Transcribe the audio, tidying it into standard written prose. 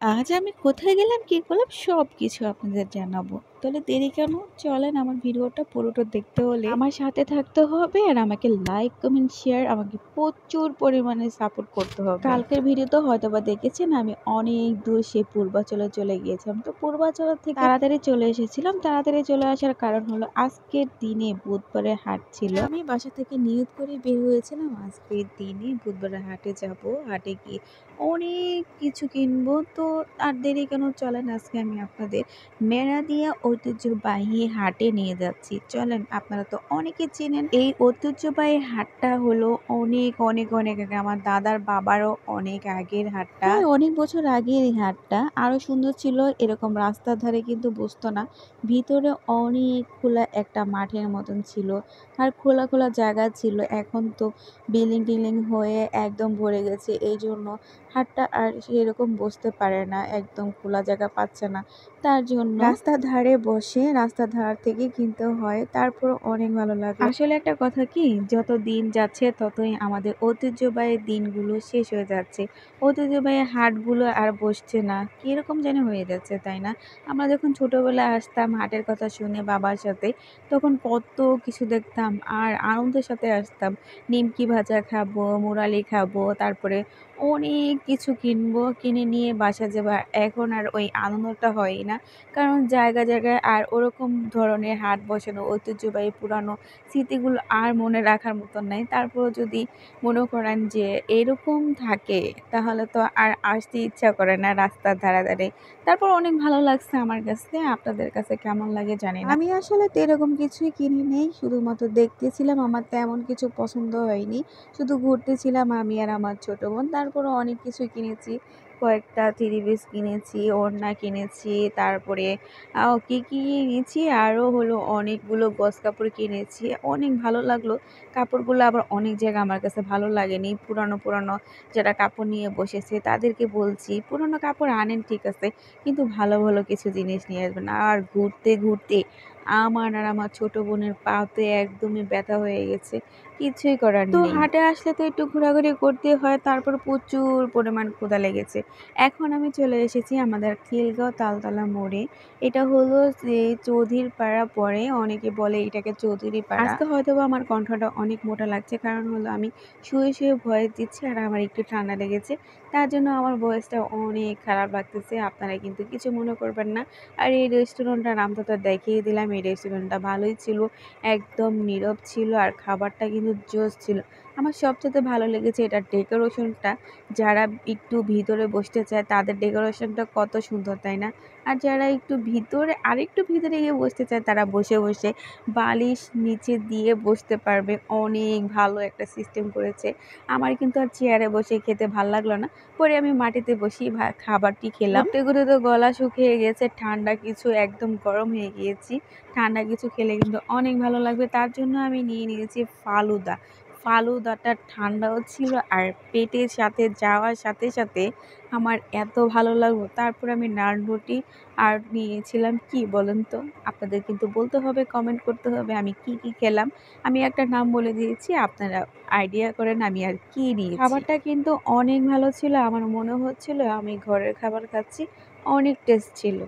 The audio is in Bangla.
আজ আমি কোথায় গেলাম, কি করলাম সবকিছু আপনাদের জানাবো। তাহলে দেরি কেন? চলেন আমার ভিডিওটা পুরোটা দেখতে হলে আমার সাথে থাকতে হবে আর আমাকে লাইক, কমেন্ট, শেয়ার আমাকে প্রচুর পরিমাণে সাপোর্ট করতে হবে। কালকের ভিডিওতে হয়তোবা দেখেছেন আমি অনেক দূর সেই পূর্বাচলে চলে গিয়েছিলাম। তো পূর্বাচল থেকে তাড়াতাড়ি চলে এসেছিলাম। তাড়াতাড়ি চলে আসার কারণ হলো আজকের দিনে বুধবারের হাট ছিল। আমি বাসা থেকে নিয়ত করে বের হয়েছিলাম আজকের দিনে বুধবারের হাটে যাব। হাটে গিয়ে অনেক কিছু কিনবো। তো আর দেরি কেন, চলেন আজকে আমি আপনাদের মেরাদিয়া ঐতিহ্যবাহী হাটে নিয়ে যাচ্ছি। চলেন, আপনারা তো অনেকে চেনেন এই ঐতিহ্যবাহী হাটটা হলো অনেক অনেক অনেক আগে, আমার দাদার বাবারও অনেক আগের হাটটা, অনেক বছর আগের এই হাটটা। আরো সুন্দর ছিল, এরকম রাস্তার ধারে কিন্তু বসতো না, ভিতরে অনেক খোলা একটা মাঠের মতন ছিল আর খোলা খোলা জায়গা ছিল। এখন তো বিল্ডিং টিল্ডিং হয়ে একদম ভরে গেছে, এই জন্য হাটটা আর সেরকম বসতে পারে না, একদম খোলা জায়গা পাচ্ছে না। তার জন্য রাস্তার ধারে বসে রাস্তার ধার থেকে কিনতে হয়, তারপর অনেক ভালো লাগে। আসলে একটা কথা কি, যত দিন যাচ্ছে ততই আমাদের ঐতিহ্যবাহী দিনগুলো শেষ হয়ে যাচ্ছে, ঐতিহ্যবাহী হাটগুলো আর বসছে না, কিরকম যেন হয়ে যাচ্ছে, তাই না? আমরা যখন ছোটবেলায় আসতাম হাটের কথা শুনে বাবার সাথে, তখন কত কিছু দেখতাম আর আনন্দের সাথে আসতাম। নিমকি ভাজা খাবো, মুরালি খাবো, তারপরে অনেক কিছু কিনবো, কিনে নিয়ে বাসা যাবো। আর এখন আর ওই আনন্দটা হয়ই না, কারণ জায়গায় জায়গায় আর ওরকম ধরনের হাট বসানো ঐতিহ্যবাহী পুরানো স্মৃতিগুলো আর মনে রাখার মতন নাই। তারপরও যদি মনে করেন যে এরকম থাকে, তাহলে তো আর আসতে ইচ্ছা করে না রাস্তার ধারে ধারে। তারপর অনেক ভালো লাগছে আমার কাছে, আপনাদের কাছে কেমন লাগে জানি না। আমি আসলে তো এরকম কিছুই কিনি নেই, শুধুমাত্র দেখতেছিলাম, আমার তেমন কিছু পছন্দ হয়নি, শুধু ঘুরতেছিলাম আমি আর আমার ছোট বোন। তারপরও অনেক কিছুই কিনেছি, কয়েকটা থ্রি পিস কিনেছি, ওড়না কিনেছি, তারপরে কি কি কিনেছি আরও হলো অনেকগুলো গজ কাপড় কিনেছি। অনেক ভালো লাগলো কাপড়গুলো, আবার অনেক জায়গা আমার কাছে ভালো লাগেনি। পুরানো পুরানো যারা কাপড় নিয়ে বসেছে তাদেরকে বলছি, পুরানো কাপড় আনেন ঠিক আছে, কিন্তু ভালো ভালো কিছু জিনিস নিয়ে আসবেন। আর ঘুরতে ঘুরতে আমার আর আমার ছোট বোনের পাতে একদমই ব্যথা হয়ে গেছে, কিছুই করার নেই। তো হাটে আসলে তো একটু ঘোরাঘুরি করতে হয়, তারপর প্রচুর পরিমাণ ক্ষুধা লেগেছে। এখন আমি চলে এসেছি আমাদের খিলগাঁও তালতলা মোড়ে। এটা হলো যে চৌধুরী পাড়া পড়ে, অনেকে বলে এটাকে চৌধুরী পাড়া। আজকে হয়তোবা আমার কণ্ঠটা অনেক মোটা লাগছে, কারণ হলো আমি শুয়ে শুয়ে ভয়েস দিচ্ছি আর আমার একটু ঠান্ডা লেগেছে, তার জন্য আমার ভয়েসটা অনেক খারাপ লাগতেছে। আপনারা কিন্তু কিছু মনে করবেন না। আর এই রেস্টুরেন্টটার নামটা তো দেখিয়ে দিলাম, এই রেস্টুরেন্টটা ভালোই ছিল, একদম নীরব ছিল আর খাবারটা কিন্তু জোস ছিল। আমার সবচেয়ে ভালো লেগেছে এটার ডেকোরেশনটা, যারা একটু ভিতরে বসতে চায় তাদের ডেকোরেশনটা কত সুন্দর, তাই না? আর যারা একটু ভিতরে আরেকটু ভিতরে গিয়ে বসতে চায় তারা বসে বসে বালিশ নিচে দিয়ে বসতে পারবে, অনেক ভালো একটা সিস্টেম করেছে। আমার কিন্তু আর চেয়ারে বসে খেতে ভাল লাগলো না, পরে আমি মাটিতে বসেই খাবারটি খেলাম। ঘুরতে ঘুরতে তো গলা শুকিয়ে গেছে, ঠান্ডা কিছু একদম গরম হয়ে গিয়েছি, ঠান্ডা কিছু খেলে কিন্তু অনেক ভালো লাগবে, তার জন্য আমি নিয়ে নিয়েছি ফালুদা। ফালুদাটা ঠান্ডাও ছিল আর পেটের সাথে যাওয়ার সাথে সাথে আমার এত ভালো লাগলো। তারপর আমি নান রুটি আর নিয়েছিলাম কি বলেন তো, আপনাদের কিন্তু বলতে হবে, কমেন্ট করতে হবে আমি কি কি খেলাম। আমি একটা নাম বলে দিয়েছি, আপনারা আইডিয়া করেন আমি আর কি নিয়েছি। খাবারটা কিন্তু অনেক ভালো ছিল, আমার মনে হচ্ছিল আমি ঘরের খাবার খাচ্ছি, অনেক টেস্ট ছিল।